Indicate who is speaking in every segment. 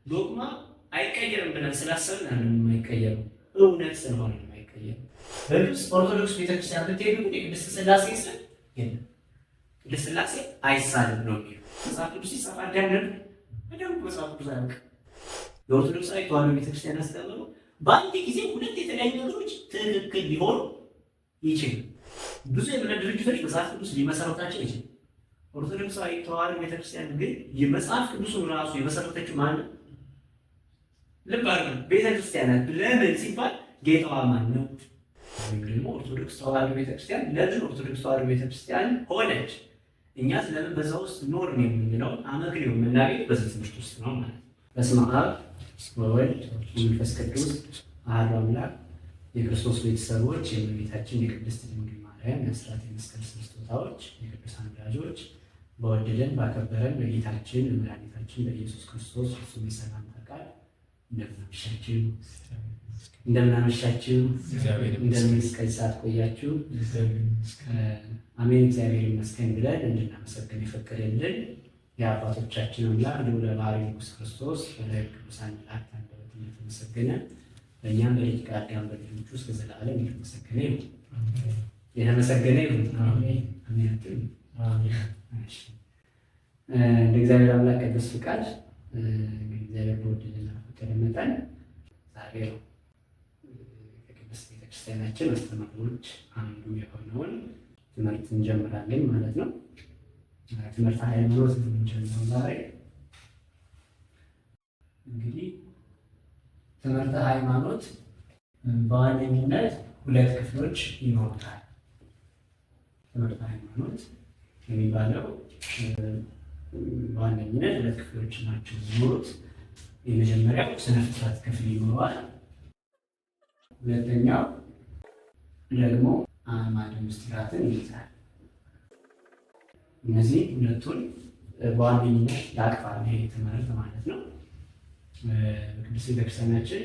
Speaker 1: ዶግማ አይቀየርም ብለን ስላሰብን አይደለም የማይቀየረው፣ እውነት ስለሆነ ነው የማይቀየረው። በግብፅ ኦርቶዶክስ ቤተክርስቲያን ብትሄዱ ግን የቅድስት ሥላሴ ስም የለም። ቅድስት ሥላሴ አይሳልም ነው የሚለው መጽሐፍ ቅዱስ ሲጻፍ አዳምነን በደንብ መጽሐፍ ቅዱስ አያውቅም። የኦርቶዶክሳዊ ተዋሕዶ ቤተክርስቲያን አስተምሮ በአንድ ጊዜ ሁለት የተለያዩ ነገሮች ትክክል ሊሆኑ ይችላል። ብዙ የእምነት ድርጅቶች መጽሐፍ ቅዱስ ሊመሰረታቸው ይችላል። ኦርቶዶክሳዊ ተዋሕዶ ቤተክርስቲያን ግን የመጽሐፍ ቅዱሱን ራሱ የመሰረተችው ማነው? ልብ አድርጉ። ቤተክርስቲያናት ለምን ሲባል ጌታዋ ማን ነው? ወይም ደግሞ ኦርቶዶክስ ተዋሕዶ ቤተክርስቲያን ለምን ኦርቶዶክስ ተዋሕዶ ቤተክርስቲያን ሆነች? እኛ ስለምን በዛ ውስጥ ኖርን የምንለው አመክንዮ የምናገኘው በዚህ ትምህርት ውስጥ ነው ማለት ነው። በስመ አብ ወወልድ ወመንፈስ ቅዱስ አሐዱ አምላክ። የክርስቶስ ቤተሰቦች፣ የእመቤታችን የቅድስት ድንግል ማርያም የአስራት የመስቀል ስጦታዎች፣ የቅዱሳን ወዳጆች በወደደን ባከበረን በጌታችን በመድኃኒታችን በኢየሱስ ክርስቶስ ፍጹም የሰላምታ ቃል እንደምናመሻችሁ እንደምን እስከ ሰዓት ቆያችሁ? አሜን። እግዚአብሔር ይመስገን ብለን እንድናመሰግን የፈቀደልን የአባቶቻችን አምላክ ልዑለ ባሕርይ ኢየሱስ ክርስቶስ በቅዱሳን መላእክት አንደበት የተመሰገነ በእኛም በደቂቀ አዳም በልጆቹ እስከ ዘላለም የተመሰገነ ይሁን። የተመሰገነ ይሁን። አሜን። እንደ እግዚአብሔር አምላክ ቅዱስ ፍቃድ እግዚአብሔር በወደደና በፈቀደ መጠን ዛሬ ከቅድስት ቤተክርስቲያናችን አስተምህሮች አንዱ የሆነውን ትምህርት እንጀምራለን ማለት ነው። ትምህርተ ሃይማኖት ነው የምንጀምረው ዛሬ። እንግዲህ ትምህርተ ሃይማኖት በዋነኝነት ሁለት ክፍሎች ይኖሩታል። ትምህርተ ሃይማኖት የሚባለው በዋነኝነት ሁለት ክፍሎች ናቸው የሚኖሩት። የመጀመሪያው ስነ ፍጥረት ክፍል ይኖረዋል። ሁለተኛው ደግሞ አዕማደ ምስጢራትን ይይዛል። እነዚህ ሁለቱን በዋነኝነት ያቅፋል ይሄ ትምህርት ማለት ነው። በቅድስት ቤተክርስቲያናችን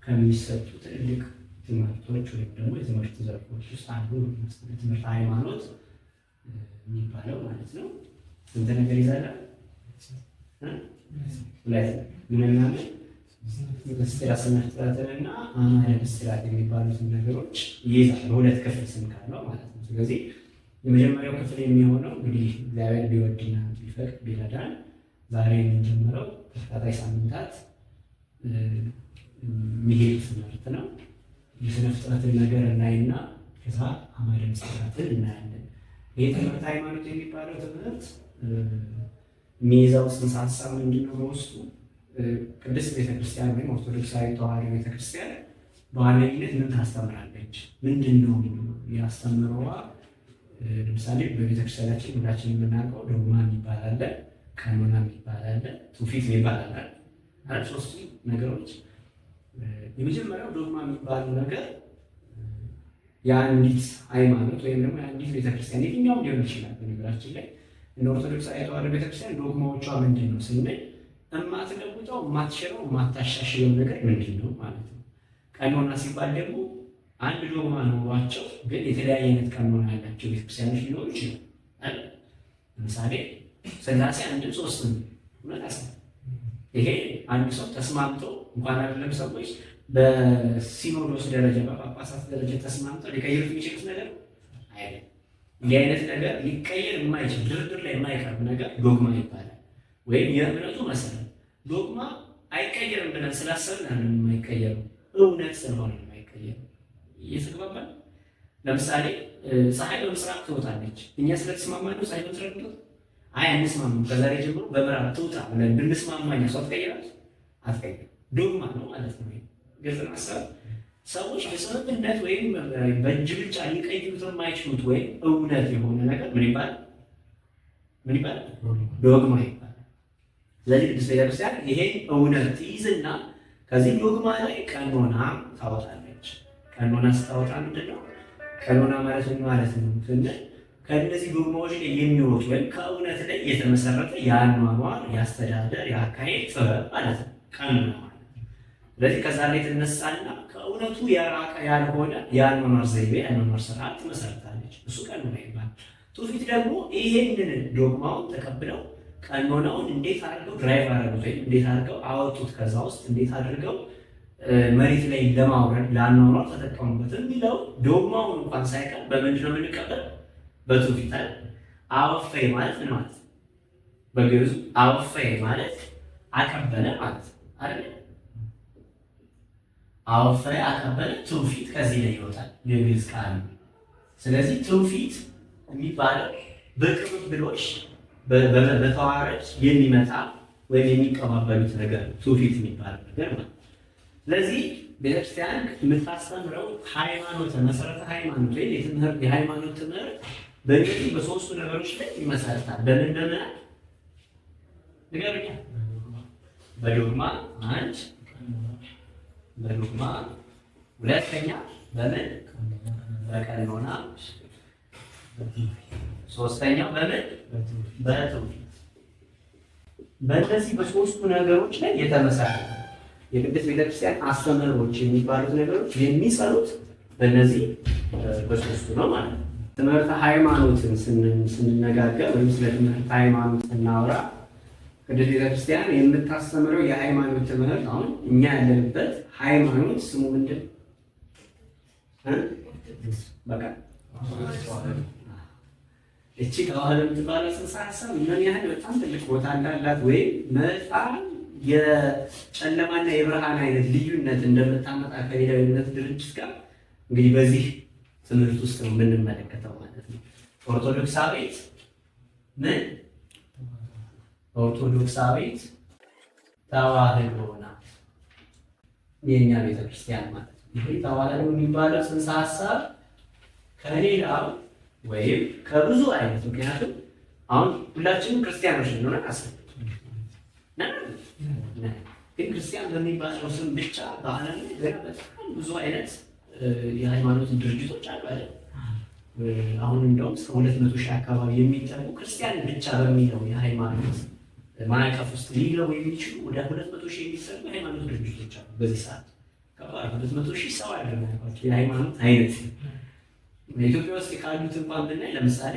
Speaker 1: ከሚሰጡ ትልልቅ ትምህርቶች ወይም ደግሞ የትምህርት ዘርፎች ውስጥ አንዱ ትምህርት ሃይማኖት የሚባለው ማለት ነው። ስንት ነገር ይዛል? ሁለት ምንና ምስጢራት ስነ ፍጥረትንና አዕማደ ምስጢራት የሚባሉትን ነገሮች ይይዛል። በሁለት ክፍል ስም ካለው ማለት ነው። ስለዚህ የመጀመሪያው ክፍል የሚሆነው እንግዲህ እግዚአብሔር ቢወድና ቢፈቅድ ቢረዳን ዛሬ የምንጀምረው ተከታታይ ሳምንታት የሚሄድ ትምህርት ነው። የስነ ፍጥረትን ነገር እናይና ከዛ አዕማደ ምስጢራትን እናያለን። ይህ ትምህርት ሃይማኖት የሚባለው ትምህርት የሚይዘው ጽንሰ ሀሳብ ምንድነው? በውስጡ ቅድስት ቤተክርስቲያን ወይም ኦርቶዶክሳዊ ተዋሕዶ ቤተክርስቲያን በዋነኝነት ምን ታስተምራለች? ምንድን ነው ያስተምረዋ? ለምሳሌ በቤተክርስቲያናችን ሁላችን የምናውቀው ዶግማ የሚባል አለ፣ ቀኖና የሚባል አለ፣ ትውፊት የሚባል አለ። ሶስቱ ነገሮች። የመጀመሪያው ዶግማ የሚባለው ነገር የአንዲት ሃይማኖት ወይም ደግሞ የአንዲት ቤተክርስቲያን የትኛውም ሊሆን ይችላል። በነገራችን ላይ እንደ ኦርቶዶክሳዊ ተዋሕዶ ቤተክርስቲያን ዶግማዎቿ ምንድን ነው ስንል የማትለውጠው የማትሽረው የማታሻሽለው ነገር ምንድን ነው ማለት ነው። ቀኖና ሲባል ደግሞ አንድ ዶግማ ኖሯቸው ግን የተለያየ አይነት ቀኖና ያላቸው ቤተክርስቲያኖች ሊኖሩ ይችላል። ለምሳሌ ሥላሴ አንድም ሦስትም እውነት። ይሄ አንድ ሰው ተስማምቶ እንኳን አይደለም ሰዎች በሲኖዶስ ደረጃ በጳጳሳት ደረጃ ተስማምተው ሊቀይሩት የሚችሉት ነገር አይደለም። እንዲህ አይነት ነገር ሊቀየር የማይችል ድርድር ላይ የማይቀርብ ነገር ዶግማ ይባላል። ወይም የእምነቱ መሰረት። ዶግማ አይቀየርም ብለን ስላሰብን አይደለም የማይቀየረው፣ እውነት ስለሆነ የማይቀየረው። እየተግባባን። ለምሳሌ ፀሐይ በምስራቅ ትወጣለች። እኛ ስለተስማማን ነው ፀሐይ በምስራቅ ትወጣ? አይ አንስማማም፣ ከዛሬ ጀምሮ በምዕራብ ትውጣ ብለን ብንስማማ እኛ ሰው ትቀይራለች? አትቀይርም። ዶግማ ነው ማለት ነው። ግልጽ ነው ሀሳብ። ሰዎች በስምምነት ወይም በእጅ ብቻ ሊቀይሩት የማይችሉት ወይም እውነት የሆነ ነገር ምን ይባላል? ምን ይባላል? ዶግማ ይባላል። ስለዚህ ቅድስት ቤተክርስቲያን ይሄን እውነት ትይዝና ከዚህ ዶግማ ላይ ቀኖና ታወጣለች። ቀኖና ስታወጣ ምንድን ነው? ቀኖና ማለት ምን ማለት ነው ስንል ከእነዚህ ዶግማዎች ላይ የሚወጡ ወይም ከእውነት ላይ የተመሰረተ የአኗኗር፣ የአስተዳደር፣ የአካሄድ ጥበብ ማለት ነው ቀኖና ማለት። ስለዚህ ከዛ ላይ ትነሳና ከእውነቱ የራቀ ያልሆነ የአኗኗር ዘይቤ፣ የአኗኗር ስርዓት ትመሰርታለች። እሱ ቀኖና ይባላል። ትውፊት ደግሞ ይሄንን ዶግማውን ተቀብለው ቀኖናውን እንዴት አድርገው ድራይቭ አደረጉት ወይም እንዴት አድርገው አወጡት ከዛ ውስጥ እንዴት አድርገው መሬት ላይ ለማውረድ ለአኗኗር ተጠቀሙበት የሚለው ዶግማውን እንኳን ሳይቀር በምንድን ነው የምንቀበል? በትውፊት አይደል? አወፈይ ማለት ምን ማለት ነው? በግዕዙ አወፈይ ማለት አቀበለ ማለት አይደል? አወፈይ አቀበለ፣ ትውፊት ከዚህ ላይ ይወጣል የግዕዝ ቃል። ስለዚህ ትውፊት የሚባለው በቅብብሎሽ በተዋረድ የሚመጣ ወይም የሚቀባበሉት ነገር ትውፊት የሚባለው ነገር ነው። ስለዚህ ቤተክርስቲያን የምታስተምረው ሃይማኖት መሰረተ ሃይማኖት ወይ የሃይማኖት ትምህርት በእነዚህ በሶስቱ ነገሮች ላይ ይመሰረታል። በምን በምን ንገሩኛ? በዶግማ አንድ፣ በዶግማ ሁለተኛ፣ በምን በቀኖና ሶስተኛው በምን በትውፊት። በእነዚህ በሶስቱ ነገሮች ላይ የተመሰረተ የቅድስት ቤተክርስቲያን አስተምህሮች የሚባሉት ነገሮች የሚሰሩት በእነዚህ በሶስቱ ነው ማለት ነው። ትምህርተ ሃይማኖትን ስንነጋገር ወይም ስለ ትምህርተ ሃይማኖት ስናወራ ቅድስት ቤተክርስቲያን የምታስተምረው የሃይማኖት ትምህርት አሁን እኛ ያለንበት ሃይማኖት ስሙ ምንድን በቃ እቺ ተዋህዶ የምትባለው ጽንሰ ሀሳብ ምን ያህል በጣም ትልቅ ቦታ እንዳላት ወይም በጣም የጨለማና የብርሃን አይነት ልዩነት እንደምታመጣ ከሌላው የእምነት ድርጅት ጋር እንግዲህ በዚህ ትምህርት ውስጥ ነው የምንመለከተው ማለት ነው። ኦርቶዶክሳዊት ምን ኦርቶዶክሳዊት ተዋህዶ ናት የእኛ ቤተክርስቲያን ማለት ነው። ይሄ ተዋህዶ የሚባለው ጽንሰ ሀሳብ ከሌላው ወይም ከብዙ አይነት ምክንያቱም አሁን ሁላችንም ክርስቲያኖች ነን አስብ ግን ክርስቲያን በሚባለው ስም ብቻ በዓለም ላይ በጣም ብዙ አይነት የሃይማኖት ድርጅቶች አሉ አይደል? አሁን እንደውም እስከ 200 ሺህ አካባቢ የሚጠጉ ክርስቲያን ብቻ በሚለው የሃይማኖት ማዕቀፍ ውስጥ ሊገቡ የሚችሉ ወደ 200 ሺህ የሚሰሩ የሃይማኖት ድርጅቶች አሉ። በዚህ ሰዓት ከባድ 200 ሺህ ሰው አይደለም የሃይማኖት አይነት ኢትዮጵያ ውስጥ ካሉት እንኳን ብናይ ለምሳሌ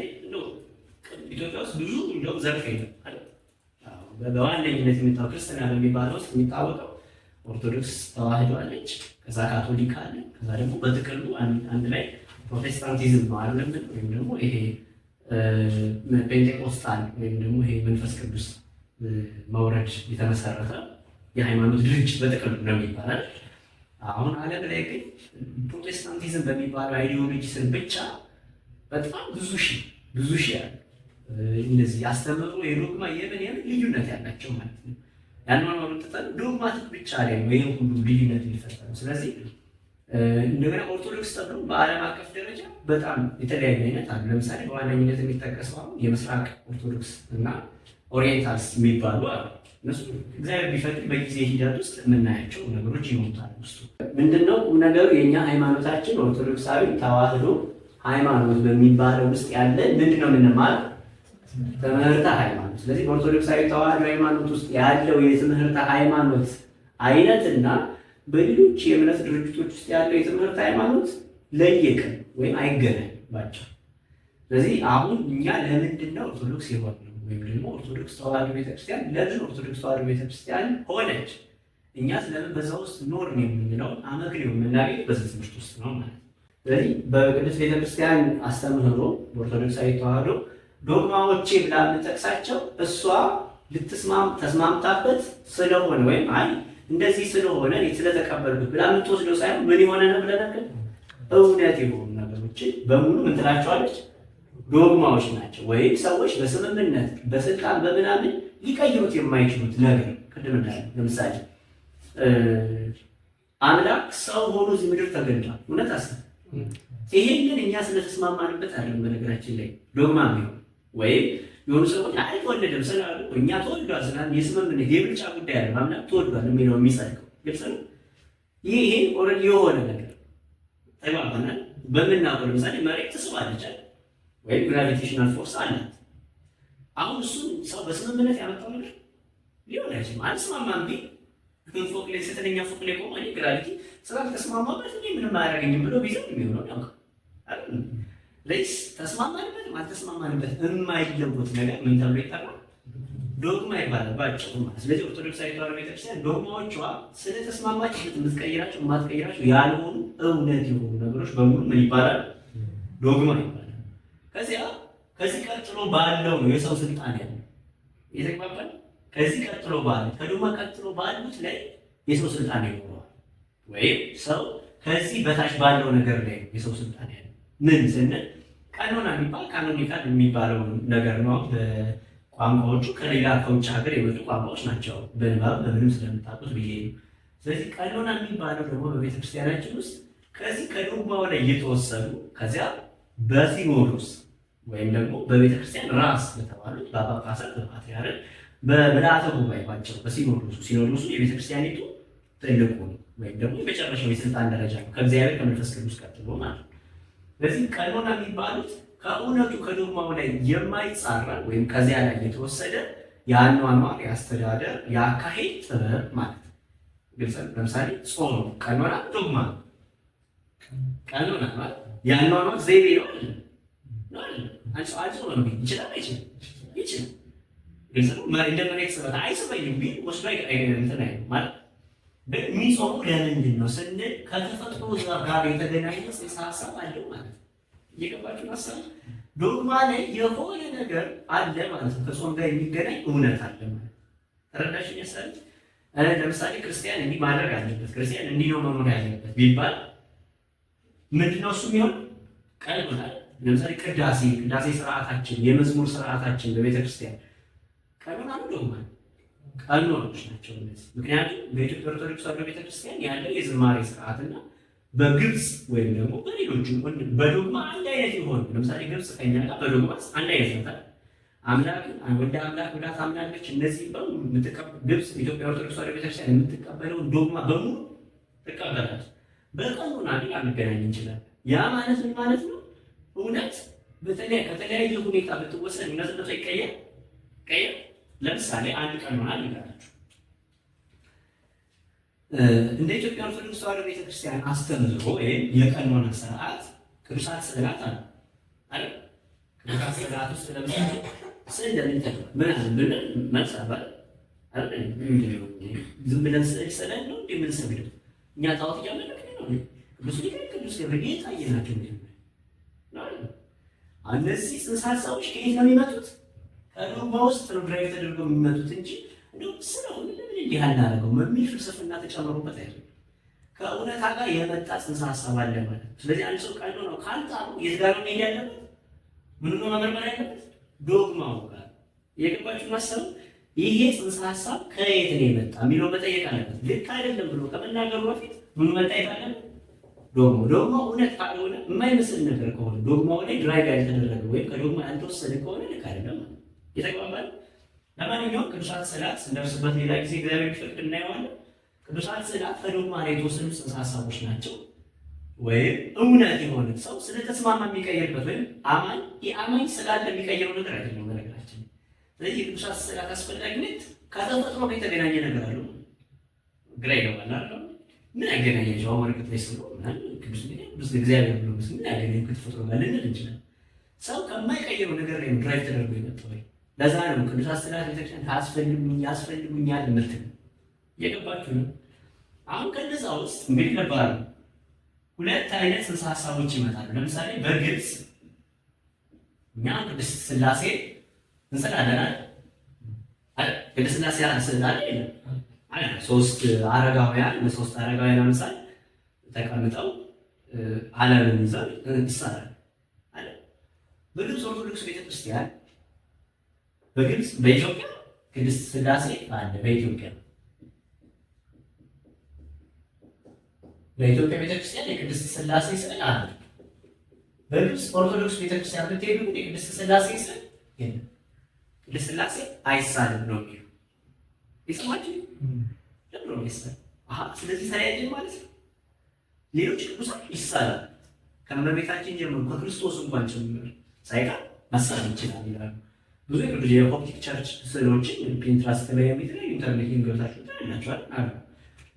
Speaker 1: ኢትዮጵያ ውስጥ ብዙ እንደው ዘርፍ የለም አይደል? በዋነኝነት የሚታወቀው ክርስትና በሚባለው ውስጥ የሚታወቀው ኦርቶዶክስ ተዋህዶ አለች፣ ከዛ ካቶሊክ አለ፣ ከዛ ደግሞ በጥቅሉ አንድ ላይ ፕሮቴስታንቲዝም ነው አይደለም? ወይም ደግሞ ይሄ ፔንቴኮስታል ወይም ደግሞ ይሄ መንፈስ ቅዱስ መውረድ የተመሰረተ የሃይማኖት ድርጅት በጥቅሉ ነው የሚባለው። አሁን ዓለም ላይ ግን ፕሮቴስታንቲዝም በሚባለው አይዲዮሎጂ ስር ብቻ በጣም ብዙ ሺህ አለ። እንደዚህ ያስተምሩ የዶግማ የምን ልዩነት ያላቸው ማለት ነው። ያንን ወርጥተን ዶግማቲክ ብቻ ላይ ነው ይሄን ሁሉ ልዩነት የሚፈጠረው። ስለዚህ እንደገና ኦርቶዶክስ ተብሎ በዓለም አቀፍ ደረጃ በጣም የተለያየ አይነት አሉ። ለምሳሌ በዋነኝነት የሚጠቀሰው አሁን የምስራቅ ኦርቶዶክስ እና ኦሪየንታልስ የሚባሉ አሉ። እነሱ እግዚአብሔር ቢፈቅድ በጊዜ ሂደት ውስጥ የምናያቸው ነገሮች ይሞታሉ። ውስጡ ምንድነው ነገሩ? የኛ ሃይማኖታችን ኦርቶዶክሳዊ ተዋህዶ ሃይማኖት በሚባለው ውስጥ ያለ ምንድነው የምንማረው? ትምህርተ ሃይማኖት። ስለዚህ በኦርቶዶክሳዊ ተዋህዶ ሃይማኖት ውስጥ ያለው የትምህርተ ሃይማኖት አይነትና በሌሎች የእምነት ድርጅቶች ውስጥ ያለው የትምህርተ ሃይማኖት ለየቅል ወይም አይገናኝም ባቸው። ስለዚህ አሁን እኛ ለምንድነው ኦርቶዶክስ የሆነው ወይም ደግሞ ኦርቶዶክስ ተዋህዶ ቤተክርስቲያን ለምን ኦርቶዶክስ ተዋህዶ ቤተክርስቲያን ሆነች፣ እኛ ስለምን በዛ ውስጥ ኖር ነው የምንለው አመክንዮ የምናገኝ በዚህ ትምህርት ውስጥ ነው ማለት ነው። ስለዚህ በቅድስት ቤተክርስቲያን አስተምህሮ በኦርቶዶክሳዊ ተዋህዶ ዶግማዎቼ ብላ የምጠቅሳቸው እሷ ተስማምታበት ስለሆነ ወይም አይ እንደዚህ ስለሆነ ስለተቀበልኩት ብላ የምትወስደው ሳይሆን ምን የሆነ ነው ብለናል? እውነት የሆኑ ነገሮችን በሙሉ ምን ትላቸዋለች? ዶግማዎች ናቸው። ወይም ሰዎች በስምምነት በስልጣን በምናምን ሊቀይሩት የማይችሉት ነገር ቅድም እንዳለ ለምሳሌ አምላክ ሰው ሆኖ እዚህ ምድር ተገልጧል። እውነት አስብ። ይሄን ግን እኛ ስለተስማማንበት አይደለም። በነገራችን ላይ ዶግማ ነው ወይም የሆኑ ሰዎች አይወለድም ስላሉ እኛ ተወልዷል ስላልን የስምምነት የብልጫ ጉዳይ አለ አምላክ ተወልዷል የሚለው የሚጸድቀው ግልጽ ነው። ይሄ ኦልሬዲ የሆነ ነገር ተባባናል። በምናውቀው ለምሳሌ መሬት ትስባለች ወይም ግራቪቴሽናል ፎርስ አላት። አሁን እሱን ሰው በስምምነት ያመጣው ነገር ሊሆን አይችልም። አልስማማም ቢል ፎቅ ላይ ዘጠነኛ ፎቅ ላይ ቆሞ እኔ ግራቪቲ ስላልተስማማበት እኔ ምንም አያደርገኝም ብሎ ቢዘው የሚሆነው ያውቃል አይደል? ለይስ ተስማማንበት አልተስማማንበት የማይለወጥ ነገር ምን ተብሎ ይጠራል? ዶግማ ይባላል ባጭሩ ማለት። ስለዚህ ኦርቶዶክሳዊ ተዋሕዶ ቤተክርስቲያን ዶግማዎቿ ስለተስማማችበት የምትቀይራቸው የማትቀይራቸው ያልሆኑ እውነት የሆኑ ነገሮች በሙሉ ምን ይባላል? ዶግማ ይባላል። ከዚህ ቀጥሎ ባለው ነው የሰው ስልጣን ያለው የተግባባል። ከዚህ ቀጥሎ ባለው ከዶግማ ቀጥሎ ባሉት ላይ የሰው ስልጣን ይኖረዋል። ወይም ሰው ከዚህ በታች ባለው ነገር ላይ የሰው ስልጣን ያለው ምን ስንል ቀኖና የሚባል ካኖኒካል የሚባለው ነገር ነው። ቋንቋዎቹ ከሌላ ከውጭ ሀገር የመጡ ቋንቋዎች ናቸው። በንባብ በምንም ስለምታውቁት ብዬ ነው። ስለዚህ ቀኖና የሚባለው ደግሞ በቤተክርስቲያናችን ውስጥ ከዚህ ከዶግማው ላይ እየተወሰዱ ከዚያ በሲኖዶስ ወይም ደግሞ በቤተክርስቲያን ራስ በተባሉት በጳጳሳት፣ በፓትርያርክ፣ በምልዓተ ጉባኤ ባቸው ሲኖዶሱ የቤተክርስቲያኒቱ ትልቁ ወይም ደግሞ የመጨረሻው የስልጣን ደረጃ ነው ከእግዚአብሔር ከመንፈስ ቅዱስ ቀጥሎ ማለት ነው። ስለዚህ ቀኖና የሚባሉት ከእውነቱ ከዶግማው ላይ የማይጻራ ወይም ከዚያ ላይ የተወሰደ የአኗኗር፣ የአስተዳደር፣ የአካሄድ ጥበብ ማለት ነው። ግልጽ ነው። ለምሳሌ ጾም ቀኖና ዶግማ ነው። ቀኖና ማለት የአኗኗር ዘይቤ ነው አይደል? አንጾም ይችላል አይችልም? ይችላል። ግልጽ ነው። እንደ መሬት ስበት አይስበኝም ቢል ወስዶ እንትን አይልም ማለት የሚጾሙ ለምንድን ነው ስንል ከተፈጥሮ ጋር የተገናኘ ጽንሰ ሀሳብ አለው ማለት ነው። እየገባችሁ ሀሳብ ዶግማ ላይ የሆነ ነገር አለ ማለት ነው። ከጾም ጋር የሚገናኝ እውነት አለ ማለት ተረዳሽኝ? ያሳል ለምሳሌ ክርስቲያን እንዲህ ማድረግ አለበት፣ ክርስቲያን እንዲህ ነው መኖር ያለበት ቢባል ምንድነው እሱ የሚሆን ቀኖና። ለምሳሌ ቅዳሴ ስርዓታችን፣ የመዝሙር ስርዓታችን በቤተክርስቲያን ቀኖና ነው ዶግማ ቀኖኖች ናቸው እነዚህ። ምክንያቱም በኢትዮጵያ ኦርቶዶክስ ተዋሕዶ ቤተክርስቲያን ያለው የዝማሬ ስርዓትና በግብፅ ወይም ደግሞ በሌሎቹ በዶግማ አንድ አይነት የሆኑ ለምሳሌ ግብፅ ከኛ ጋር በዶግማ አንድ አይነት ነው። አምላክን ወደ አምላክ ብላ ታምናለች። እነዚህ ግብፅ ኢትዮጵያ ኦርቶዶክስ ተዋሕዶ ቤተክርስቲያን የምትቀበለውን ዶግማ በሙሉ ትቀበላለች። በቀኖና ግን አንገናኝ እንችላለን። ያ ማለት ምን ማለት ነው? እውነት ከተለያየ ሁኔታ ብትወሰን እውነትነቷ ይቀየር። ለምሳሌ አንድ ቀኖና ልንገራችሁ። እንደ ኢትዮጵያ ኦርቶዶክስ ተዋሕዶ ቤተክርስቲያን አስተምህሮ ወይም የቀኖና ስርዓት ቅዱሳት ስዕላት አሉ አይደል? ቅዱሳት ስዕላት ውስጥ ለምሳሌ ስዕል ለምን ብለን መልስ አባል አይደል? ዝም ብለን ስዕል ስለን ነው የምንሰግደው እኛ ጣዖት እያመለክን ነው። ቅዱስ ሚካኤል፣ ቅዱስ ገብርኤል ታየናቸው ነው። እነዚህ ጽንሰ ሀሳቦች ከየት ነው የሚመጡት? ከዶግማ ውስጥ ነው ድራይቭ ተደርገው የሚመጡት እንጂ እንደው ስለሆነ ለምን እንዲህ አናደርገው የሚል ፍልስፍና ተጨምሮበት አይደለም። ከእውነታ ጋር የመጣ ጽንሰ ሀሳብ አለ ማለት ነው። ስለዚህ አንድ ሰው ቀኖና ነው ካልጣሉ የት ጋር ነው መሄድ ያለበት? ምን ነው መመርመር ያለበት? ዶግማው ጋር። የገባችሁ ማሰብ ይሄ ጽንሰ ሀሳብ ከየት ነው የመጣ የሚለው መጠየቅ አለበት። ልክ አይደለም ብሎ ከመናገሩ በፊት ምን መጠየቅ አለበት? ዶግማው እውነት ካልሆነ የማይመስል ነገር ከሆነ ዶግማው ላይ ድራይቭ ያልተደረገ ወይም ከዶግማ ያልተወሰደ ከሆነ ልክ አይደለም ማለት የተግባባል። ለማንኛውም ቅዱሳት ስዕላት ስንደርስበት ሌላ ጊዜ እግዚአብሔር ቢፈቅድ እናየዋለን። ቅዱሳት ስዕላት ከዶግማ ላይ የተወሰኑ ጽንሰ ሀሳቦች ናቸው። ወይም እውነት የሆነ ሰው ስለተስማማ የሚቀየርበት ወይም የአማኝ ስላለ የሚቀየረው ነገር አይደለም በነገራችን። ስለዚህ የቅዱሳት ስዕላት አስፈላጊነት ከተፈጥሮ ጋር የተገናኘ ነገር አለው። ግራ ይገባል አይደል? ምን ያገናኛቸው? አማርክት ላይ ስለ ቅዱስ እግዚአብሔር ብሎ ምን ያገናኛቸው ከተፈጥሮ ጋር ልንል እንችላለን። ሰው ከማይቀየረው ነገር ላይ ድራይቭ ተደርጎ የመጣው ወይ ለዛ ነው ቅዱሳት ስዕላት ቤተክርስቲያን ያስፈልጉኛል የምትል እየገባችሁ ነው። አሁን ከነዛ ውስጥ እንግዲህ ነበር ሁለት አይነት ጽንሰ ሀሳቦች ይመጣሉ። ለምሳሌ በግልጽ እኛ ቅድስት ሥላሴ እንስላለን አይደል? ቅድስት ሥላሴ ስላለ አይደል? ሶስት አረጋውያን ለምሳሌ ተቀምጠው ዓለምን ይዘው ይሳላል አይደል? በግብፅ ኦርቶዶክስ ቤተክርስቲያን በኢትዮጵያ ቅድስት ሥላሴ አለ። በኢትዮጵያ ቤተክርስቲያን የቅድስት ሥላሴ ስዕል አለ። በግብፅ ኦርቶዶክስ ቤተክርስቲያን ብትሄዱ ግን የቅድስት ሥላሴ ስዕል የለም። ቅድስት ሥላሴ አይሳልም ነው የሚሉ ይሰማችሁ? ለምን ነው ይሳል? ስለዚህ ተለያየን ማለት ነው። ሌሎች ቅዱሳን ይሳላል ከእመቤታችን ጀምሮ ከክርስቶስ እንኳን ጭምር ሳይቀር መሳል ይችላል ይላሉ። ብዙ የቅዱስ የኮፕቲክ ቸርች ስዕሎችን ፒንትራስት ላይ የተለያዩ ኢንተርኔት ገብታችሁ ታያላችኋል አሉ።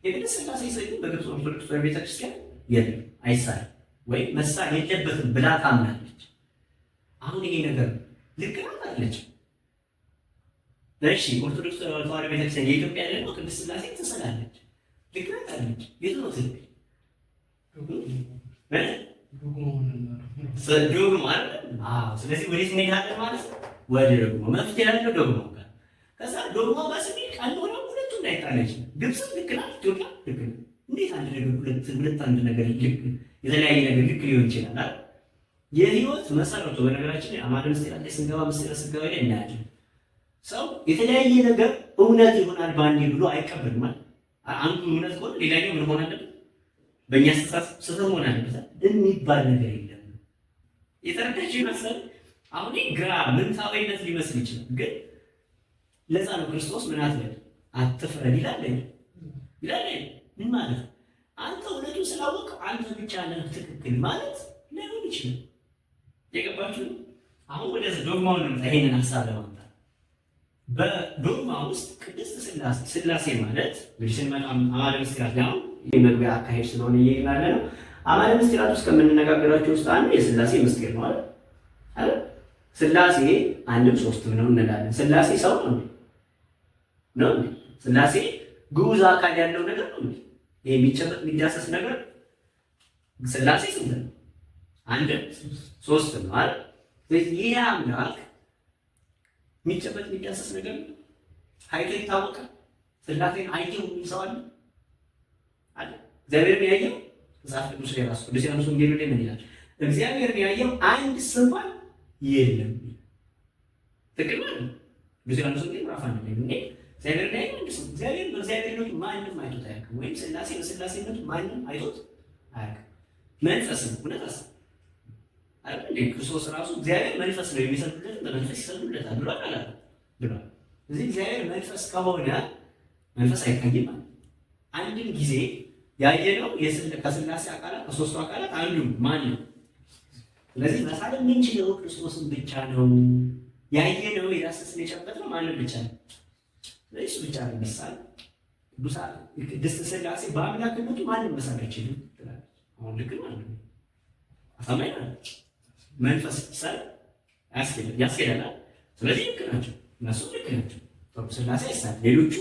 Speaker 1: የቅድስት ሥላሴ ስዕል በግብፅ ኦርቶዶክስ ቤተክርስቲያን የለም፣ አይሳልም ወይም መሳል የለበትም ብላ ታምናለች። አሁን ይሄ ነገር ልክ ናት አለች። እሺ ኦርቶዶክስ ተዋሕዶ ቤተክርስቲያን የኢትዮጵያ ደግሞ ቅድስት ሥላሴ ትሰላለች። ልክ ናት አለች። የት ነው ትልቅ ዶግማ አይደል? አዎ። ስለዚህ ወዴት እንሄዳለን ማለት ነው? ወደ ዶግማ መፍትሄ ያለው ዶግማ ጋር። ከዛ ዶግማ ጋር ስንሄድ ቃል ሆነ ሁለቱም ላይጣላ ይችላል። ግብፅም ልክ ናት፣ ኢትዮጵያ ልክ ናት። እንዴት አንድ ነገር ሁለት አንድ ነገር ልክ የተለያየ ነገር ልክ ሊሆን ይችላል አይደል? የህይወት መሰረቱ በነገራችን ላይ አማደ ምስጢራት ላይ ስንገባ ምስጢረ ሥጋዌ ላይ እናያለን። ሰው የተለያየ ነገር እውነት ይሆናል ባንዴ ብሎ አይቀበልም ማለት አንዱ እውነት ከሆነ ሌላኛው ምን ሆነ አለበት? በእኛ ስህተት መሆን አለበት የሚባል ነገር የለም። የተረዳችሁ ይመስላል። አሁን ግራ ምንታዊነት ሊመስል ይችላል፣ ግን ለዛ ነው ክርስቶስ ምን አትበል አትፍረድ ይላል። ምን ማለት ነው? አንተ እውነቱን ስላወቅህ አንተ ብቻ ነህ ትክክል ማለት ላይሆን ይችላል። የገባችሁ? አሁን ወደ ዶግማውን ነው ይሄንን ሀሳብ ለማምጣት በዶግማ ውስጥ ቅድስት ሥላሴ ማለት እንግዲህ ስንመጣ አማደ ምስጢራት ላይ አሁን የመግቢያ አካሄድ ስለሆነ እየሄድን ነው። አማደ ምስጢራት ውስጥ ከምንነጋገራቸው ውስጥ አንዱ የሥላሴ ምስጢር ነው አይደል? ሥላሴ አንድም ሶስትም ነው እንላለን። ሥላሴ ሰው ነው ነው ሥላሴ ግዑዝ አካል ያለው ነገር ነው። ይሄ የሚጨበጥ የሚዳሰስ ነገር ሥላሴ ስንት ነው? አንድም ሶስትም ነው አይደል? ይሄ አምላክ የሚጨበጥ የሚዳሰስ ነገር አይቶ ይታወቃል። ሥላሴን አይተው የሚል ሰው አለ? እግዚአብሔርን ያየው መጽሐፍ ቅዱስ ላይ ራሱ ቅዱስ ዮሐንስ ወንጌል ላይ ምን ይላል? እግዚአብሔርን ያየው አንድ እንኳን የለም። ትክክል ነው። ቅዱስ ዮሐንስ ወንጌል ምዕራፍ 1 ላይ ምን እግዚአብሔርን ያየው አንድ ሰው እግዚአብሔር በእግዚአብሔርነቱ ማንም አይቶት አያውቅም፣ ወይም ሥላሴ በሥላሴነቱ ማንም አይቶት አያውቅም። መንፈስ ነው እውነት አይደል? ክርስቶስ ራሱ እግዚአብሔር መንፈስ ነው የሚሰግዱለት በመንፈስ ይሰግዱለታል ብሏል አላለም? ብሏል። ስለዚህ እግዚአብሔር መንፈስ ከሆነ መንፈስ አይታይም ማለት አንድም ጊዜ ያየነው ከሥላሴ አካላት ከሦስቱ አካላት አንዱ ማን ነው? ስለዚህ መሳል የምንችለው ክርስቶስን ብቻ ነው። ያየነው የዳሰስን የጨበጥነው ማንም ብቻ ነው። ስለዚህ እሱ ብቻ ነው መሳል። ቅድስት ሥላሴ በአምላክነቱ ማንም መሳል አይችልም ትላለች። አሁን ልክ ማለት ነው። አሳማኝ ናት። መንፈስ ይሳል ያስኬዳል። ስለዚህ ልክ ናቸው፣ እነሱ ልክ ናቸው። ሥላሴ ይሳል። ሌሎቹ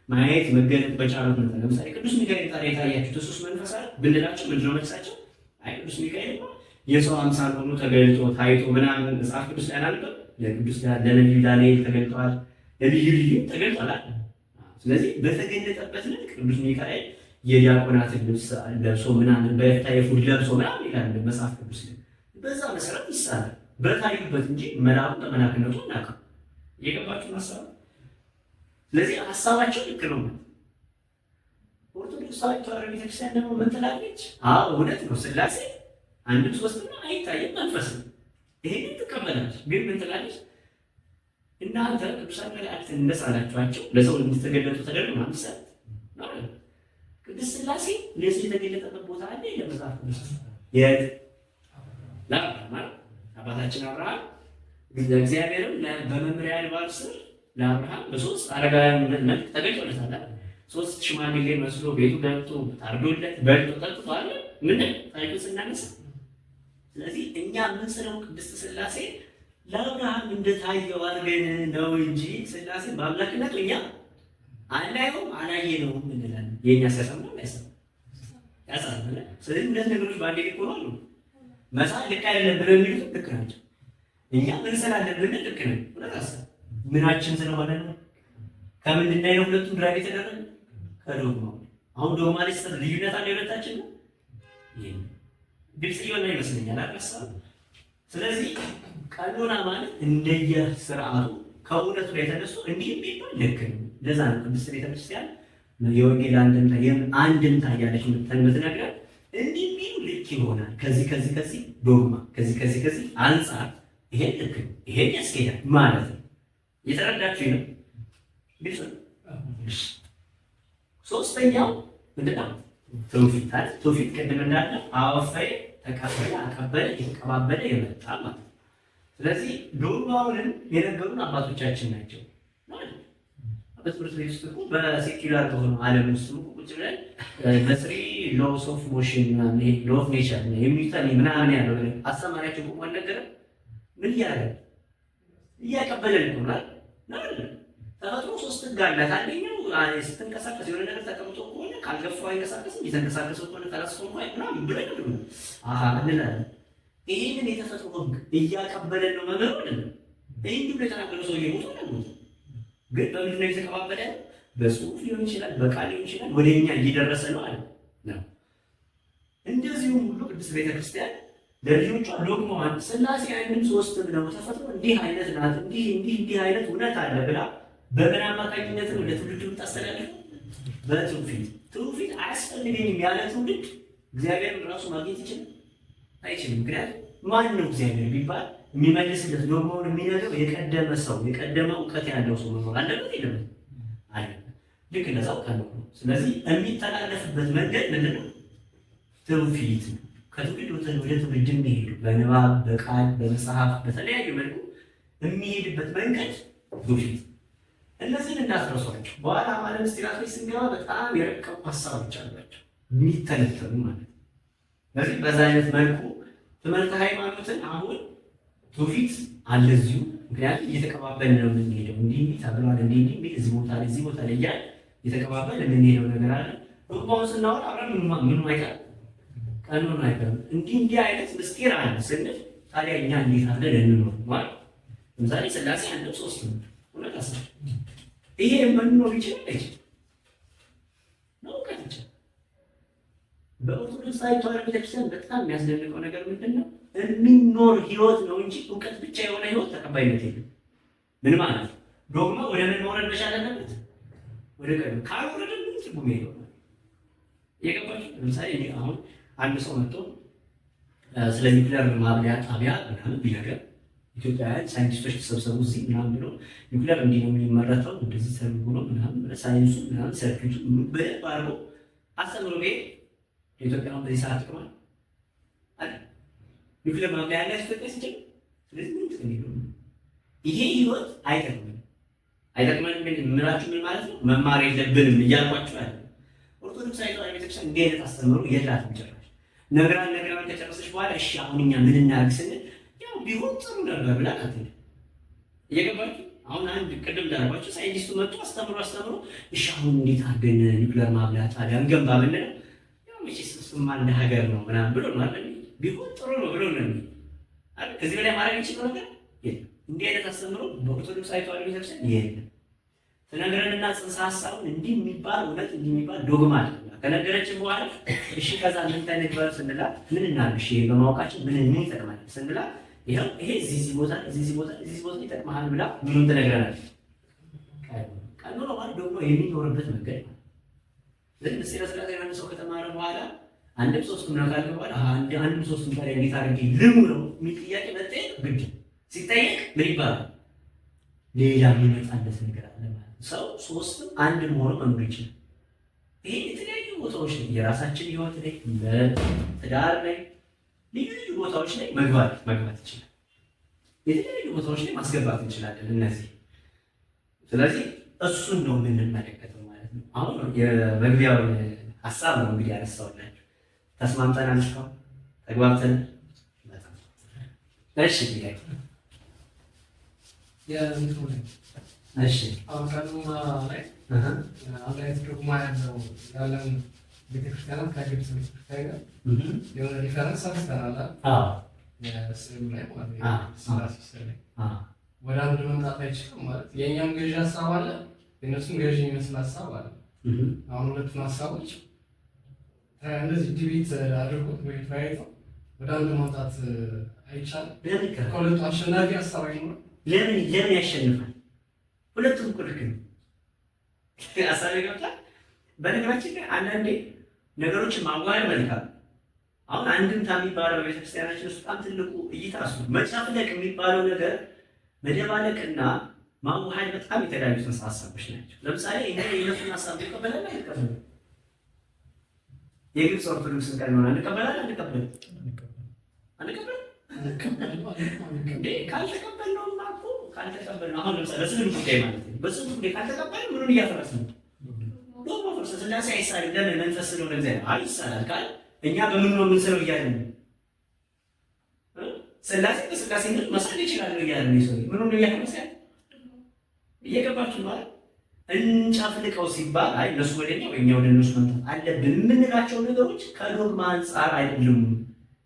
Speaker 1: ማየት መገለጥ በቻሉት ነው። ለምሳሌ ቅዱስ ሚካኤል ታዲያ የታያችሁት እሱስ መንፈስ አይደል ብንላቸው ምንድነው መልሳቸው? አይ ቅዱስ ሚካኤል የሰው አምሳል ሆኖ ተገልጦ ታይቶ ምናምን መጽሐፍ ቅዱስ ላይ አላልኩም? ለነቢዩ ዳንኤል ተገልጧል፣ ለልዩ ልዩ ተገልጧል። ስለዚህ በተገለጠበት ልክ ቅዱስ ሚካኤል የዲያቆናትን ልብስ ለብሶ ምናምን በፍታ የፉድ ለብሶ ምናምን ይላል መጽሐፍ ቅዱስ ላይ። በዛ መሰረት ይሳላል በታዩበት እንጂ መልአኩ በመላክነቱ እናውቀው። እየገባችሁ ሀሳብ። ስለዚህ ሀሳባቸው ልክ ነው። ኦርቶዶክስ ተዋሕዶ ቤተክርስቲያን ደግሞ ምን ትላለች? አዎ እውነት ነው፣ ሥላሴ አንድም ሶስትም አይታይም፣ መንፈስ ነው። ይሄንን ትቀበላለች። ግን ምን ትላለች? እናንተ ቅዱሳን መላእክትን እንደሳላችኋቸው ለሰው እንድትገለጡ ተደርጎ ማምሳት ነው። ቅድስት ሥላሴ ለዚህ የተገለጠበት ቦታ አለ። ለመጽሐፍ ቅዱስ የት ለአብርሃም አባታችን አብርሃም እግዚአብሔርም በመምሪያ አድባር ስር ለአብርሃም በሶስት አረጋውያን መልክ ተገልጦለታል። ሶስት ሽማግሌ መስሎ ቤቱ ገብቶ ታርዶለት በልቶ ጠጥቶ አለ ምን ታሪኩን ስናነሳ። ስለዚህ እኛ ምን ስለው ቅድስት ሥላሴ ለአብርሃም እንደታየው አድርገን ነው እንጂ ሥላሴ በአምላክነቱ እኛ አናየውም አላየነውም እንላለን። የእኛ ሲያሰማ አይሰማም ያሳዝናል። ስለዚህ እነዚህ ነገሮች በአንዴ ሊሆኑ መሳል ልክ አይደለም ብለው የሚሉት ልክ ናቸው። እኛ ምን ስላለን ብለን ልክ ነን። ምናችን ስለሆነ ነው። ከምንድን ላይ ነው ሁለቱም ድራግ የተደረገ? ከዶግማው። አሁን ዶግማ ላይ ልዩነት አለ የሁለታችን ነው። ግልጽ እየሆነ ይመስለኛል አልቀሳም። ስለዚህ ቀኖና ማለት እንደየ ስርዓቱ ከእውነቱ ላይ ተነስቶ እንዲህ የሚባል ልክ ነው። ለዛ ነው ቅድስት ቤተክርስቲያን የወንጌል አንድምታ እያለች የምትነግረን እንዲህ የሚሉ ልክ ይሆናል። ከዚህ ዶግማ ከዚህ አንጻር ይሄን ልክ ነው፣ ይሄን ያስኬዳል ማለት ነው። የተረዳችሁ ነው? ግልጽ ነው። ሶስተኛው ምንድን ነው? ትውፊት አይደል? ትውፊት ቅድም እንዳለ አወፈየ፣ ተቀበለ፣ አቀበለ፣ የተቀባበለ የመጣ ማለት ነው። ስለዚህ ዶግማውንም የነገሩን አባቶቻችን ናቸው ማለት ነው። በትምህርት ቤት ውስጥ እኮ በሴኩላር በሆነ ዓለም ውስጥ ቁጭ ብለን በስሪ ሎስ ኦፍ ሞሽን ምናምን ይሄ ሎ ኦፍ ኔቸር የሚሉትን ምናምን ያለው አስተማሪያቸው ቁሟል ነገር ምን እያደረገ እያቀበለን ነው አይደል? ተፈጥሮ ሶስት ህግ አላት። አንደኛው ስትንቀሳቀስ የሆነ ነገር ተቀምጦ ከሆነ ካልገፋው አይንቀሳቀስም፣ የተንቀሳቀሰው ከሆነ ተላስፎ ምናምን ብለን እንላለን። ይህንን የተፈጥሮ ህግ እያቀበለን ነው መምህሩ አይደለም። ይህን ሁሉ የተናገረው ሰውዬ ሞቶ ነው። ግን በምንድን ነው የተቀባበለ? በጽሁፍ ሊሆን ይችላል፣ በቃል ሊሆን ይችላል፣ ወደ እኛ እየደረሰ ነው አለ ነው። እንደዚሁም ሁሉ ቅድስት ቤተክርስቲያን ለልጆቿ ዶግማዋን ሥላሴ አንድም ሦስትም ነው፣ ተፈጥሮ እንዲህ አይነት ናት፣ እንዲህ አይነት እውነት አለ ብላ በምን አማካኝነት ነው ለትውልድ የምታስተላልፈው? በትውፊት። ትውፊት አያስፈልገኝም ያለ ትውልድ እግዚአብሔርን ራሱ ማግኘት ይችላል አይችልም? ምክንያቱም ማን ነው እግዚአብሔር ቢባል የሚመልስለት ዶግማውን የሚነግረው የቀደመ ሰው፣ የቀደመ እውቀት ያለው ሰው መኖር አለበት የለበት? አለበት። ልክ እንደዛው ካለው ነው። ስለዚህ የሚተላለፍበት መንገድ ምንድን ነው? ትውፊት ነው። ከትውልድ ወደ ትውልድ የሚሄዱ በንባብ በቃል በመጽሐፍ በተለያዩ መልኩ የሚሄድበት መንገድ ትውፊት። እነዚህን እንዳትረሷቸው። በኋላ ማለት ምስጢራት ላይ ስንገባ በጣም የረቀቁ ሀሳቦች አሏቸው የሚተነተኑ ማለት ነው። ስለዚህ በዛ አይነት መልኩ ትምህርተ ሃይማኖትን አሁን ትውፊት አለ እዚሁ። ምክንያቱም እየተቀባበልን ነው የምንሄደው። እንዲህ ተብሏል፣ እንዲህ እዚህ ቦታ ላይ እዚህ ቦታ ላይ እያልን እየተቀባበልን የምንሄደው ነገር አለ። ዶግማውን ስናወራ አብረን ምንም አይቀርም፣ ቀኑን አይቀርም። እንዲህ አይነት ምስጢር አለ ስንል ታዲያ እኛ እንዴት አለን እንኖር ማለት ለምሳሌ ሥላሴ አንድም ሦስት ነው እውነት አስብ። ይሄ መኖር ይችላል ነው ከንቸ በኦርቶዶክስ ተዋሕዶ ቤተክርስቲያን በጣም የሚያስደንቀው ነገር ምንድን ነው? የሚኖር ህይወት ነው እንጂ እውቀት ብቻ የሆነ ህይወት ተቀባይነት የለም። ምን ማለት ነው? ዶግማ ወደ ምን መውረድ መቻል አለበት? ወደ ቀኑ ካልወረደ ምን ትርጉም የለውም። የገባችሁ? ለምሳሌ አሁን አንድ ሰው መጥቶ ስለ ኒውክሌር ማብለያ ጣቢያ ምናምን ቢነገር ኢትዮጵያውያን ሳይንቲስቶች ተሰብሰቡ እዚህ ምናምን ብሎ ኒውክሌር እንዲህ ነው የሚመረተው እንደዚህ ተብሎ ነው ምናምን ሳይንሱ ምናምን ሰርኪቱ በደንብ አድርጎ አስተምሮ ቤት ኢትዮጵያ ነው በዚህ ሰዓት ጥቅማል አለ ኒውክሌር ማብለያ ያለ ኢትዮጵያ ሲችል። ስለዚህ ምን ጥቅም የለውም። ይሄ ህይወት አይጠቅመንም የምላችሁ ምን ማለት ነው? መማር የለብንም እያልኳችሁ አለ። ኦርቶዶክስ ተዋሕዶ ቤተክርስቲያን እንዲህ አይነት አስተምሮ የላትም ጭራሽ። ነግራን ከጨረሰች በኋላ እሺ አሁን እኛ ምን እናድርግ ስንል ያው ቢሆን ጥሩ ነበር ብላ አትልም። እየገባችሁ አሁን አንድ ቅድም እንዳልኳችሁ ሳይንቲስቱ መጥቶ አስተምሮ እሺ አሁን እንዴት አድርገን ኒውክሌር ማብለያ ጣቢያ እንገንባ ብንለው ያው መቼስ እሱማ እንደ ሀገር ነው ምናምን ብሎ ነው አይደል? ቢሆን ጥሩ ነው ብሎ ነው አይደል? ከዚህ በላይ ማድረግ የሚችለው ነገር የለም። እንዲህ አይነት አስተምሮ በኦርቶዶክስ ተዋሕዶ ቤተክርስቲያን የለም። ተነግረንና ጽንሰ ሀሳቡን እንዲህ የሚባል እውነት እንዲህ የሚባል ዶግማ አለ ከነገረችን በኋላ እሺ ከዛ ምን ተነግረን ስንላት ምን እናድርግ እሺ በማወቃችን ምን ይጠቅማል ስንላት ይሄ እዚህ ቦታ ይጠቅማል ብላ ምንም ትነግረናለች። ቀኑ ነው ማለት ደግሞ የሚኖርበት መንገድ ነው። ለምን ስለዚህ አንድ ሰው ከተማረ በኋላ አንድም ሶስትም ነው ካለ በኋላ አንድም ሶስትም ታዲያ እንዴት አድርጌ ልሙረው የሚል ጥያቄ መጠየቅ ግድ ሲጠየቅ ምን ይባላል? ሌላ የሚመጣለት ነገር አለ ማለት ሰው ሶስትም አንድም ሆኖ መኖር ይችላል። ይሄ የተለያዩ ቦታዎች ላይ የራሳችን ህይወት ላይ በትዳር ላይ ልዩ ቦታዎች ላይ መግባት ይችላል። የተለያዩ ቦታዎች ላይ ማስገባት እንችላለን እነዚህ። ስለዚህ እሱን ነው የምንመለከተው ማለት ነው። አሁን የመግቢያውን ሀሳብ ነው እንግዲህ ያነሳውላችሁ። ተስማምተናል? እስካሁን ተግባብተን? እሺ ጥያቄ እሺ
Speaker 2: አሁን ቀኑና ላይ አንድ አይነት ዶግማ ያለው ያለን ቤተክርስቲያናት ከግብጽ ቤተክርስቲያን ጋር የሆነ ዲፈረንስ አስተናላ የስዕሉ ላይ ማለት ሥላሴ ስዕል ላይ ወደ አንድ መምጣት አይችልም ማለት የእኛም ገዢ ሀሳብ አለ፣ የእነሱም ገዢ የሚመስል ሀሳብ አለ። አሁን ሁለቱን ሀሳቦች እንደዚህ ዲቤት አድርጎት ወይ ተወያይቶ ወደ አንድ መምጣት አይቻልም። ከሁለቱ አሸናፊ ሀሳብ አይኖርም።
Speaker 1: ለምን ያሸንፋል? ሁለቱም እኮ ልክ ነው። ሀሳብ ይገብታል። በነገራችን ላይ አንዳንዴ ነገሮችን ማዋሃድ መልካም። አሁን አንድምታ የሚባለው በቤተክርስቲያናችን ውስጥ በጣም ትልቁ እይታ እሱ መጨፍለቅ የሚባለው ነገር መደባለቅና ማዋሃድ በጣም የተለያዩ ጽንሰ ሀሳቦች ናቸው። ለምሳሌ እኛ የእነሱን ሀሳብ እንቀበላለን አንቀበልም? የግብፅ ኦርቶዶክስን ቀኖና እንቀበላለን አንቀበልም? ካልተቀበልነውማ እኮ ካልተቀበልነው አሁን ለምሳሌ በስዕሉ ጉዳይ ማለት ነው። በስዕሉ ጉዳይ ካልተቀበልን ምኑን እያፈረስን ነው? ዶግማ ፈርሰ ሥላሴ አይሳልም። ለምን? መንፈስ ስለሆነ እግዚአብሔር አይሳላል ካል እኛ በምን ነው የምንስለው እያለን ነው። ሥላሴ በሥላሴነት መሳል ይችላል እያለን ነው። ሰው ምኑን እያፈረሰ እየገባችሁ ማለት እንጨፍልቀው ሲባል አይ እነሱ ወደኛ ወይ እኛ ወደ እነሱ መምጣት አለብን የምንላቸው ነገሮች ከዶግማ አንጻር አይደሉም።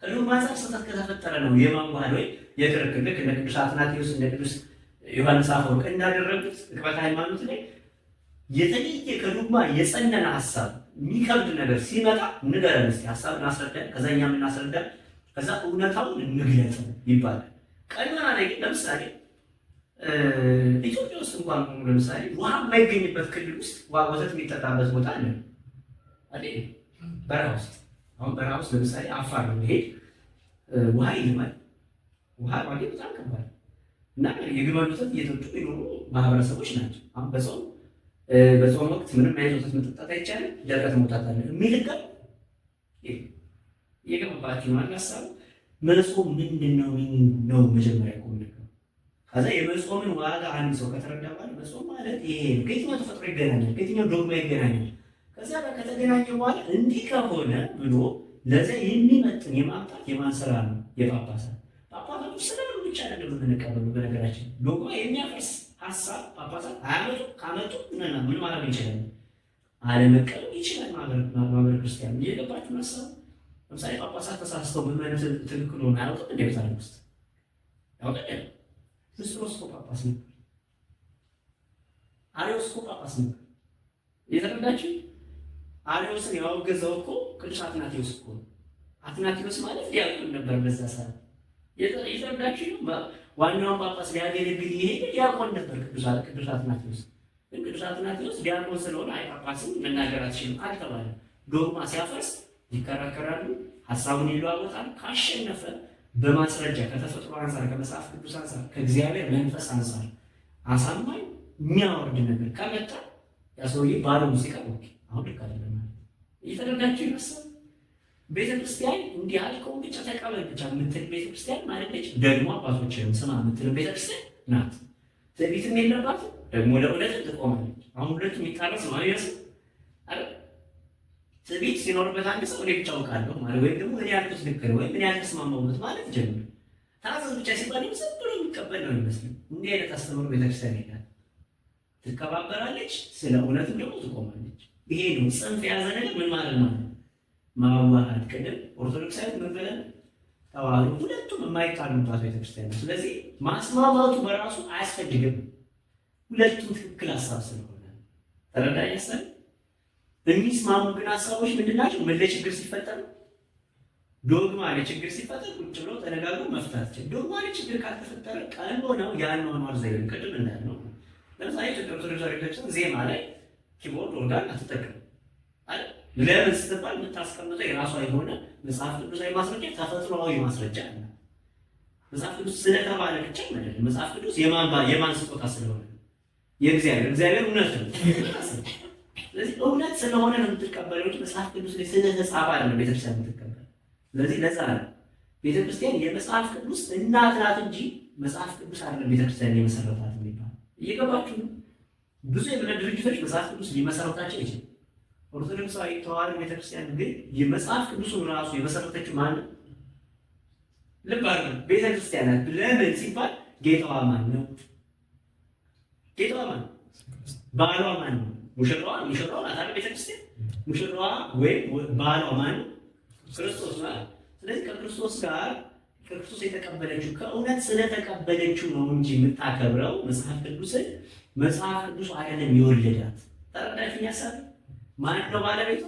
Speaker 1: ከዶግማ አንጻር ስህተት ከተፈጠረ ነው የማንጓል ወይ የክርክር ልክ እንደ ቅዱስ አትናቴዎስ እንደ ቅዱስ ዮሐንስ አፈወርቅ እንዳደረጉት ዕቅበተ ሃይማኖት ላይ የተለየ ከዶግማ የጸነነ ሀሳብ የሚከብድ ነገር ሲመጣ ንገረን እስኪ ሀሳብ እናስረዳን፣ ከዛ እኛ የምናስረዳን፣ ከዛ እውነታውን እንግለጥ ይባላል። ቀኖና ላይ ግን ለምሳሌ ኢትዮጵያ ውስጥ እንኳን ለምሳሌ ውሃ የማይገኝበት ክልል ውስጥ ወተት የሚጠጣበት ቦታ አለ አይደል? በረሃ ውስጥ አሁን በረሃ ውስጥ ለምሳሌ አፋር ነው መሄድ ውሃ ይልማል። ውሃ ማግኘት በጣም ከባድ እና የግመል ወተት እየጠጡ የኖሩ ማህበረሰቦች ናቸው። አሁን በጾም ወቅት ምንም አይነት ወተት መጠጣት አይቻልም፣ ደረቅ መውጣት አለ የሚል ህግ እየገባባችሁ ነው። ሀሳቡ መጾም ምንድን ነው መጀመሪያ ቆም ነገር ከዛ የመጾምን ዋጋ አንድ ሰው ከተረዳ በኋላ መጾም ማለት ይሄ ነው። ከየትኛው ተፈጥሮ ይገናኛል፣ ከየትኛው ዶግማ ይገናኛል። ከዛ ከተገናኘ በኋላ እንዲህ ከሆነ ብሎ ለዛ የሚመጥን የማምጣት የማን ስራ ነው? የጳጳሳት። ጳጳሳቱ ስለምን ብቻ አይደለም የምንቀበሉ። በነገራችን ዶግማ የሚያፈርስ ሀሳብ ጳጳሳት አያመጡ። ካመጡ ምን ማድረግ እንችላለን? አለመቀበል ይችላል ማህበረ ክርስቲያን። እየገባችሁ ሀሳቡ ለምሳሌ ጳጳሳት ተሳስተው ምን አይነት ትክክል ሆነ አያውቅም። እንደ ቤተ ውስጥ ያውቃል። ክርስቶስ እኮ ጳጳስ ነበር። አርዮስ እኮ ጳጳስ ነበር። የተረዳችሁ? አርዮስን ያወገዘው እኮ ቅዱስ አትናቴዎስ እኮ። አትናቴዎስ ማለት ዲያቆን ነበር በዛ ሰዓት። የተረዳችሁ? ዋናውን ጳጳስ ሊያገለግል ይሄድ ዲያቆን ነበር ቅዱስ አትናቴዎስ። ግን ቅዱስ አትናቴዎስ ዲያቆን ስለሆነ አይ ጳጳስን መናገር አትችልም አልተባለ። ዶግማ ሲያፈርስ ይከራከራሉ፣ ሀሳቡን ይለዋወጣሉ። ካሸነፈ በማስረጃ ከተፈጥሮ አንፃር፣ ከመጽሐፍ ቅዱስ አንፃር፣ ከእግዚአብሔር መንፈስ አንፃር አሳማኝ የሚያወርድ ነገር ከመጣ ያ ሰውዬ ባዶ ሙዚቃ ኦኬ አሁን ልክ አይደለም ማለት እየተረዳችሁ ይመስል። ቤተክርስቲያን እንዲህ አልከው ብቻ ተቀበል ብቻ የምትል ቤተክርስቲያን ማለት ነች። ደግሞ አባቶችንም ስማ የምትል ቤተክርስቲያን ናት። ትዕቢትም የለባትም፣ ደግሞ ለእውነት ትቆማለች። አሁን ሁለቱ የሚጣረስ ነው አይደል? ትዕቢት ሲኖርበት አንድ ሰው እኔ ብቻ አውቃለሁ ማለት ወይም ደግሞ እኔ ያልኩት ልክ ነው ወይም እኔ ያልተስማማሁበት ማለት ጀምር ታዘዝ ብቻ ሲባል ዝም ብሎ የሚቀበል ነው ይመስል። እንዲህ አይነት አስተምሮ ቤተክርስቲያን ይላል። ትከባበራለች፣ ስለ እውነትም ደግሞ ትቆማለች። ይሄ ነው ጽንፍ የያዘ ነገር ምን ማለት ነው? ማዋሃድ። ቅድም ኦርቶዶክሳዊ መበለን ተዋህዶ ሁለቱም የማይጣሉባት ቤተክርስቲያን ነው። ስለዚህ ማስማማቱ በራሱ አያስፈልግም። ሁለቱም ትክክል ሀሳብ ስለሆነ ተረዳኝ ያሰል የሚስማሙ ግን ሀሳቦች ምንድን ናቸው? ምን ለችግር ሲፈጠር ዶግማ ለችግር ሲፈጠር ቁጭ ብሎ ተነጋግሮ መፍታት ይችላል። ዶግማ ለችግር ካልተፈጠረ ቀኖናው የአኗኗር ዘይቤ ቅድም እንዳልነው ለምሳሌ ኢትዮጵያ ኦርቶዶክስ ቤተክርስቲያን ዜማ ላይ ኪቦርድ ኦርጋን አትጠቀም አይደል? ለምን ስትባል የምታስቀምጠው የራሷ የሆነ መጽሐፍ ቅዱሳዊ ማስረጃ፣ ተፈጥሯዊ ማስረጃ አለ። መጽሐፍ ቅዱስ ስለተባለ ብቻ ማለት ነው። መጽሐፍ ቅዱስ የማን ስጦታ ስለሆነ የእግዚአብሔር እውነት ነው። ስለዚህ እውነት ስለሆነ ነው የምትቀበለው እንጂ መጽሐፍ ቅዱስ ላይ ስለተጻፈ አይደለም ቤተክርስቲያን የምትቀበለው። ስለዚህ ለዛ ነው ቤተክርስቲያን የመጽሐፍ ቅዱስ እናት ናት እንጂ መጽሐፍ ቅዱስ አይደለም ቤተክርስቲያን የመሰረታት የሚባለው። እየገባችሁ ነው? ብዙ የእምነት ድርጅቶች መጽሐፍ ቅዱስ ሊመሰረታቸው ይችላል። ኦርቶዶክሳዊ ተዋሕዶ ቤተክርስቲያን ግን የመጽሐፍ ቅዱስን ራሱ የመሰረተችው ማን ነው? ልብ አድርጉ። ቤተክርስቲያን ናት። ለምን ሲባል ጌታዋ ማን ነው? ጌታዋ ማን ነው? ባሏ ማን ነው? ሙሽራዋ ናት አይደል? ቤተክርስቲያን ሙሽራዋ ወይም ባሏ ማን ነው? ክርስቶስ ማለት። ስለዚህ ከክርስቶስ ጋር ከክርስቶስ የተቀበለችው ከእውነት ስለተቀበለችው ነው እንጂ የምታከብረው መጽሐፍ ቅዱስን መጽሐፍ ቅዱስ አይደለም የወለዳት። ተረዳችሁኝ? ያሳብ ማን ነው ባለቤቱ?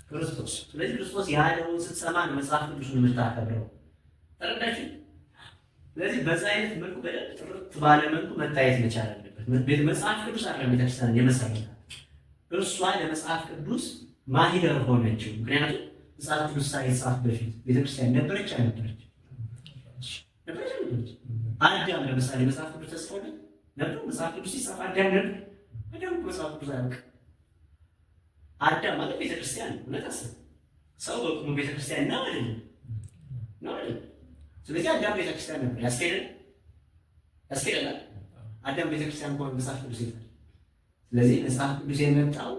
Speaker 1: ክርስቶስ። ስለዚህ ክርስቶስ ያለውን ስትሰማ ነው መጽሐፍ ቅዱስን የምታከብረው። ተረዳችሁኝ? ስለዚህ በዛ አይነት መልኩ በደንብ ጥርት ባለ መልኩ መታየት መቻል አለበት። መጽሐፍ ቅዱስ አይደለም ቤተክርስቲያን የመሰረታት፣ እርሷ ለመጽሐፍ ቅዱስ ማሂደር ሆነችው። ምክንያቱም መጽሐፍ ቅዱስ ሳይጻፍ በፊት ቤተክርስቲያን ነበረች አልነበረች? ነበረች። አዳም ለምሳሌ መጽሐፍ ቅዱስ ተጽፎለት ነበር። መጽሐፍ ቅዱስ ሲጻፍ አዳም ነበር? አዳም መጽሐፍ ቅዱስ አያውቅም። አዳም ማለት ቤተክርስቲያን ነው። እውነት አስብ። ሰው በቁሙ ቤተክርስቲያን ነው አይደል? ነው አይደል? ስለዚህ አዳም ቤተክርስቲያን ነበር። ያስኬዳል። አዳም ቤተክርስቲያን እንኳን መጽሐፍ ቅዱስ ይላል። ስለዚህ መጽሐፍ ቅዱስ የመጣው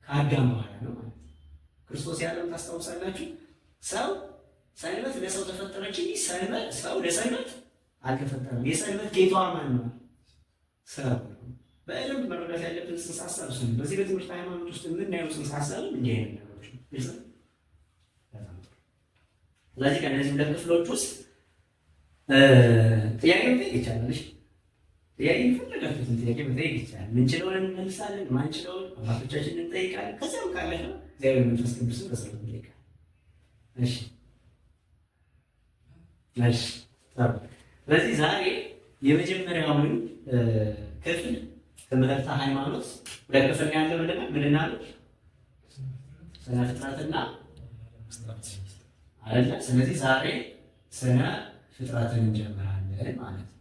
Speaker 1: ከአዳም በኋላ ነው ማለት ነው። ክርስቶስ ያለውን ታስታውሳላችሁ? ሰው ሰንበት ለሰው ተፈጠረች እንጂ ሰው ለሰንበት አልተፈጠረም። የሰንበት ጌታዋ ማን ነው? ሰው ነው። በደንብ መረዳት ያለብን ጽንሰ ሀሳብ እሱ ነው። በዚህ በትምህርት ሃይማኖት ውስጥ የምናየው ጽንሰ ሀሳብ እንዲህ አይነት ነገሮች ነው። ግልጽ ነው። ስለዚህ ከእነዚህ ሁለት ክፍሎች ውስጥ ጥያቄ መጠየቅ ይቻላል። እሺ ጥያቄ የፈለጋችሁትን ጥያቄ መጠየቅ ይቻላል። ምንችለውን እንመልሳለን፣ ማንችለውን አባቶቻችንን እንጠይቃለን። ከዚያም ካለፈ እግዚአብሔር መንፈስ ቅዱስን በጸሎት እንጠይቃለን። እሺ እሺ። ስለዚህ ዛሬ የመጀመሪያውን ክፍል ትምህርተ ሃይማኖት ሁለት ክፍል ነው ያለው። ምንድን አለ? ስነ ፍጥረትና አይደለ? ስለዚህ ዛሬ ስነ ፍጥረትን እንጀምራለን ማለት ነው።